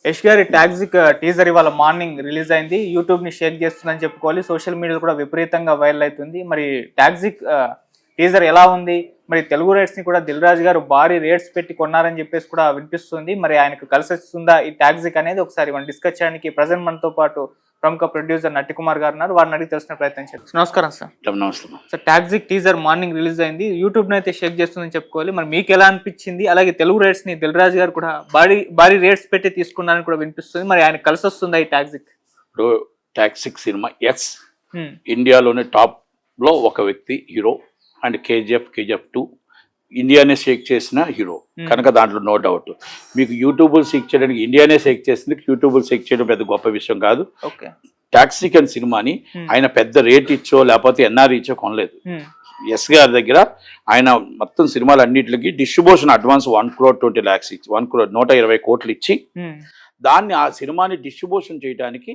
యష్ గారి toxic teaser ఇవాళ morning release అయింది. యూట్యూబ్ ని షేక్ చేస్తుందని చెప్పుకోవాలి. సోషల్ మీడియాలో కూడా విపరీతంగా వైరల్ అవుతుంది. మరి టాక్సిక్ టీజర్ ఎలా ఉంది? మరి తెలుగు రేట్స్ ని కూడా దిల్ రాజు గారు భారీ రేట్స్ పెట్టి కొన్నారని చెప్పేసి కూడా వినిపిస్తుంది. మరి ఆయనకు కలిసి వస్తుందా ఈ టాక్సిక్ అనేది? ఒకసారి మనం డిస్కస్ చేయడానికి ప్రజెంట్ మనతో పాటు ప్రముఖ ప్రొడ్యూసర్ నట్టికుమార్ గారు ఉన్నారు. వారిని అడిగి తెలుసుకునే ప్రయత్నం చేస్తాం. నమస్కారం సార్. నమస్తే sir, toxic teaser morning release అయింది. యూట్యూబ్ అయితే షేక్ చేస్తుందని చెప్పుకోవాలి. మరి మీకు ఎలా అనిపించింది? అలాగే తెలుగు రేట్స్ ని దిల్ రాజు గారు కూడా భారీ రేట్స్ పెట్టి తీసుకున్నారని కూడా వినిపిస్తుంది. మరి ఆయన కలిసి వస్తుందా ఈ టాక్సిక్? ఇప్పుడు టాక్సిక్ సినిమా ఎస్ ఇండియాలోనే టాప్ లో ఒక వ్యక్తి హీరో అండ్ కేజీఎఫ్ 2 ఇండియానే షేక్ చేసిన హీరో కనుక దాంట్లో నో డౌట్. మీకు యూట్యూబ్ షేక్ చేయడానికి ఇండియానే షేక్ చేసింది, యూట్యూబ్ షేక్ చేయడం పెద్ద గొప్ప విషయం కాదు. టాక్సిక్ అనే సినిమాని ఆయన పెద్ద రేట్ ఇచ్చో లేకపోతే ఎన్ఆర్ ఇచ్చో కొనలేదు. ఎస్ గారి దగ్గర ఆయన మొత్తం సినిమాలు అన్నింటికి డిస్ట్రిబ్యూషన్ అడ్వాన్స్ 1,20 lakhs ఇచ్చి 120 కోట్లు ఇచ్చి దాన్ని ఆ సినిమాని డిస్ట్రిబ్యూషన్ చేయడానికి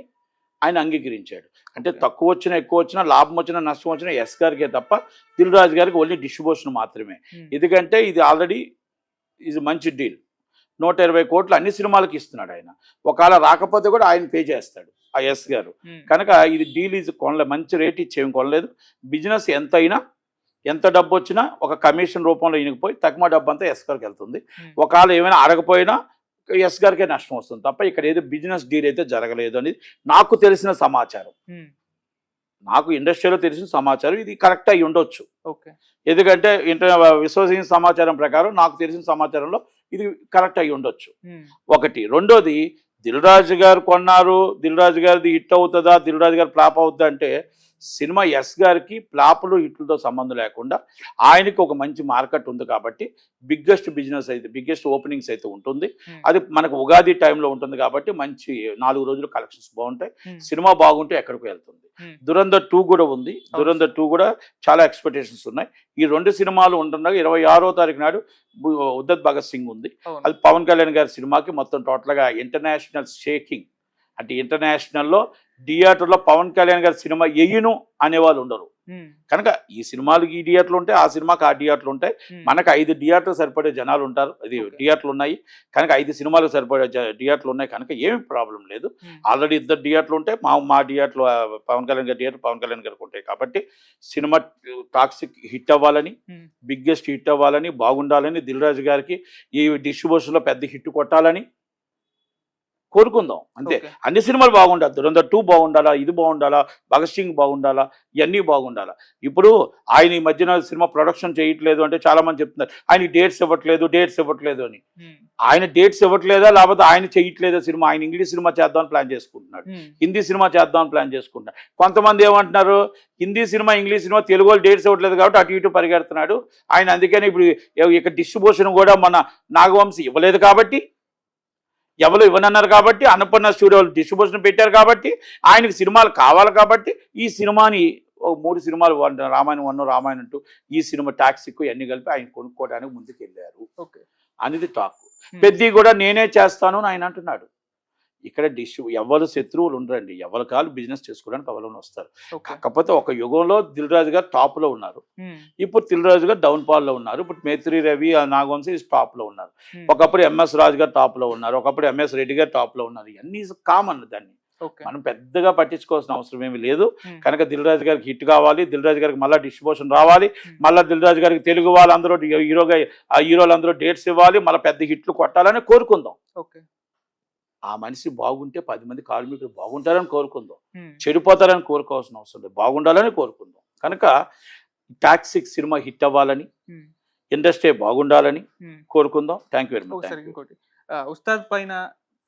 ఆయన అంగీకరించాడు. అంటే తక్కువ వచ్చినా ఎక్కువ వచ్చినా లాభం వచ్చినా నష్టం వచ్చినా ఎస్ గారికే తప్ప దిల్ రాజు గారికి ఓన్లీ డిస్ట్రిబ్యూషన్ మాత్రమే. ఎందుకంటే ఇది ఆల్రెడీ ఇది మంచి డీల్. 120 కోట్లు అన్ని సినిమాలకు ఇస్తున్నాడు ఆయన. ఒకవేళ రాకపోతే కూడా ఆయన పే చేస్తాడు ఆ ఎస్ గారు. కనుక ఇది డీల్ ఇది కొనలేదు, మంచి రేట్ ఇచ్చేం కొనలేదు. బిజినెస్ ఎంత అయినా ఎంత డబ్బు వచ్చినా ఒక కమిషన్ రూపంలో ఈయనకపోయి తక్కువ డబ్బు అంతా ఎస్ గారికి వెళ్తుంది. ఒకవేళ ఏమైనా అడగపోయినా ఎస్ గారికే నష్టం వస్తుంది తప్ప ఇక్కడ ఏదో బిజినెస్ డీల్ అయితే జరగలేదు అనేది నాకు తెలిసిన సమాచారం. నాకు ఇండస్ట్రీలో తెలిసిన సమాచారం ఇది కరెక్ట్ అయి ఉండొచ్చు. ఎందుకంటే విశ్వసనీయ సమాచారం ప్రకారం నాకు తెలిసిన సమాచారంలో ఇది కరెక్ట్ అయి ఉండొచ్చు. ఒకటి. రెండోది, దిల్ రాజు గారు కొన్నారు, దిల్ రాజు గారిది హిట్ అవుతుందా, దిల్ రాజు గారు ఫ్లాప్ అవుతుందా అంటే సినిమా ఎస్ గారికి ఫ్లాపులు హిట్లతో సంబంధం లేకుండా ఆయనకి ఒక మంచి మార్కెట్ ఉంది కాబట్టి బిగ్గెస్ట్ బిజినెస్ అయితే బిగ్గెస్ట్ ఓపెనింగ్స్ అయితే ఉంటుంది. అది మనకు ఉగాది టైంలో ఉంటుంది కాబట్టి మంచి 4 రోజులు కలెక్షన్స్ బాగుంటాయి. సినిమా బాగుంటే ఎక్కడికి వెళ్తుంది. దురంధర్ 2 కూడా ఉంది. దురంధర్ 2 కూడా చాలా ఎక్స్పెక్టేషన్స్ ఉన్నాయి. ఈ 2 సినిమాలు ఉంటుండగా 26వ తారీఖు నాడు ఉద్దత్ భగత్ సింగ్ ఉంది. అది పవన్ కళ్యాణ్ గారి సినిమాకి మొత్తం టోటల్గా ఇంటర్నేషనల్ షేకింగ్. అంటే ఇంటర్నేషనల్లో థియేటర్లో పవన్ కళ్యాణ్ గారి సినిమా ఎయ్యను అనేవాళ్ళు ఉండరు. కనుక ఈ సినిమాలకి ఈ థియేటర్లు ఉంటాయి, ఆ సినిమాకి ఆ థియేటర్లు ఉంటాయి. మనకు 5 థియేటర్లు సరిపడే జనాలు ఉంటారు. అది థియేటర్లు ఉన్నాయి కనుక 5 సినిమాలకు సరిపడే థియేటర్లు ఉన్నాయి కనుక ఏమి ప్రాబ్లం లేదు. ఆల్రెడీ 2 థియేటర్లు ఉంటాయి. మా థియేటర్లు పవన్ కళ్యాణ్ గారి థియేటర్ పవన్ కళ్యాణ్ గారికి ఉంటాయి. కాబట్టి సినిమా టాక్సిక్ హిట్ అవ్వాలని, బిగ్గెస్ట్ హిట్ అవ్వాలని, బాగుండాలని, దిల్ రాజు గారికి ఈ డిస్ట్రిబ్యూషన్లో పెద్ద హిట్ కొట్టాలని కోరుకుందాం అంతే. అన్ని సినిమాలు బాగుండాలి. దురంధర్ 2 బాగుండాలా, ఇది బాగుండాలా, భగత్ సింగ్ బాగుండాలా, ఇవన్నీ బాగుండాలా. ఇప్పుడు ఆయన ఈ మధ్యన సినిమా ప్రొడక్షన్ చేయట్లేదు అంటే చాలా మంది చెప్తున్నారు ఆయన డేట్స్ ఇవ్వట్లేదు అని. ఆయన డేట్స్ ఇవ్వట్లేదా లేకపోతే ఆయన చేయట్లేదా సినిమా? ఆయన ఇంగ్లీష్ సినిమా చేద్దామని ప్లాన్ చేసుకుంటున్నాడు, హిందీ సినిమా చేద్దామని ప్లాన్ చేసుకుంటున్నాడు. కొంతమంది ఏమంటున్నారు Hindi cinema English cinema Telugu వాళ్ళు డేట్స్ ఇవ్వట్లేదు కాబట్టి అటు ఇటు పరిగెడుతున్నాడు ఆయన. అందుకని ఇప్పుడు ఇక డిస్ట్రిబ్యూషన్ కూడా మన నాగవంశీ ఇవ్వలేదు కాబట్టి, ఎవరు ఇవ్వనన్నారు కాబట్టి, అన్నపూర్ణ స్టూడియోలు డిస్ట్రిబ్యూషన్ పెట్టారు కాబట్టి, ఆయనకి సినిమాలు కావాలి కాబట్టి ఈ సినిమాని 3 సినిమాలు రామాయణం 1, రామాయణం 2 ఈ సినిమా టాక్సిక్ అన్ని కలిపి ఆయన కొనుక్కోవడానికి ముందుకు వెళ్ళారు అనేది టాక్. పెద్ద కూడా నేనే చేస్తాను అని ఆయన అంటున్నాడు. ఇక్కడ ఎవరు శత్రువులు ఉండరండి, ఎవరి కాలు బిజినెస్ చేసుకోవడానికి ఎవరైనా వస్తారు. కాకపోతే ఒక యుగంలో దిల్ రాజు గారు టాప్ లో ఉన్నారు, ఇప్పుడు దిల్ రాజు గారు డౌన్ ఫాల్ లో ఉన్నారు. ఇప్పుడు మేత్రి రవి నాగవంశీ టాప్ లో ఉన్నారు. ఒకప్పుడు ఎంఎస్ రాజు గారు టాప్ లో ఉన్నారు, ఒకప్పుడు ఎంఎస్ రెడ్డి గారు టాప్ లో ఉన్నారు. ఇవన్నీ కామన్. దాన్ని మనం పెద్దగా పట్టించుకోవాల్సిన అవసరం ఏమి లేదు. కనుక దిల్ రాజు గారికి హిట్ కావాలి, దిల్ రాజు గారికి మళ్ళీ డిస్ట్రిబ్యూషన్ రావాలి, మళ్ళీ దిల్ రాజు గారికి తెలుగు వాళ్ళందరూ హీరోలందరూ డేట్స్ ఇవ్వాలి, మళ్ళీ పెద్ద హిట్లు కొట్టాలని కోరుకుందాం. ఆ మనిషి బాగుంటే 10 మంది కార్మికులు బాగుంటారని కోరుకుందాం, చెడిపోతారని కోరుకోవాల్సిన అవసరం లేదు, బాగుండాలని కోరుకుందాం. కనుక టాక్సిక్ సినిమా హిట్ అవ్వాలని, ఇండస్ట్రీ బాగుండాలని కోరుకుందాం. Thank you very much. ఇంకోటి, ఉస్తాద్ పైన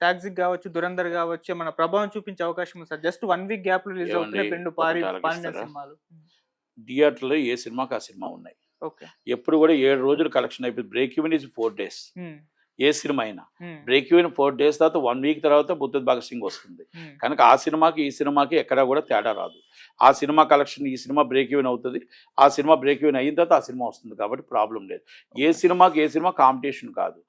టాక్సిక్ కావచ్చు, దురంధర్ కావచ్చు, మన ప్రభావం చూపించే అవకాశం ఉంది సార్. జస్ట్ 1 వీక్ గ్యాప్ లో రిలీజ్ అవుతున్నాయి 2 సినిమాలు. థియేటర్లో ఏ సినిమాకి ఆ సినిమా ఉన్నాయి. ఎప్పుడు కూడా 7 రోజులు కలెక్షన్ అయిపోయింది. Break even is 4 days. A cinema అయినా బ్రేక్ ఈవెన్ 4 days తర్వాత 1 week తర్వాత ఉద్దత్ భగత్ సింగ్ వస్తుంది. కనుక ఆ సినిమాకి ఈ సినిమాకి ఎక్కడా కూడా తేడా రాదు. ఆ సినిమా కలెక్షన్ ఈ సినిమా బ్రేక్ ఈవెన్ అవుతుంది, ఆ సినిమా బ్రేక్ ఈవెన్ అయిన తర్వాత ఆ సినిమా వస్తుంది. కాబట్టి ప్రాబ్లం లేదు. ఏ సినిమాకి ఏ సినిమా కాంపిటీషన్ కాదు.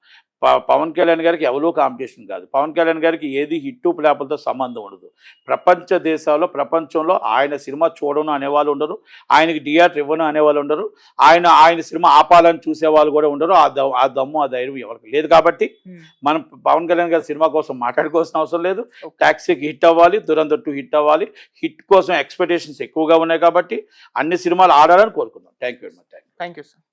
పవన్ కళ్యాణ్ గారికి ఎవరో కాంపిటీషన్ కాదు. పవన్ కళ్యాణ్ గారికి ఏది హిట్టు ప్లాపులతో సంబంధం ఉండదు. ప్రపంచ దేశాల్లో ప్రపంచంలో ఆయన సినిమా చూడను అనేవాళ్ళు ఉండరు, ఆయనకి థియేటర్ ఇవ్వను అనేవాళ్ళు ఉండరు, ఆయన సినిమా ఆపాలని చూసేవాళ్ళు కూడా ఉండరు. ఆ దమ్ము ఆ ధైర్యం ఎవరికి లేదు. కాబట్టి మనం పవన్ కళ్యాణ్ గారి సినిమా కోసం మాట్లాడుకోవాల్సిన అవసరం లేదు. టాక్సీకి హిట్ అవ్వాలి, దురంధర్ 2 హిట్ అవ్వాలి. హిట్ కోసం ఎక్స్పెక్టేషన్స్ ఎక్కువగా ఉన్నాయి కాబట్టి అన్ని సినిమాలు ఆడాలని కోరుకుందాం. Thank you very much. Thank you sir.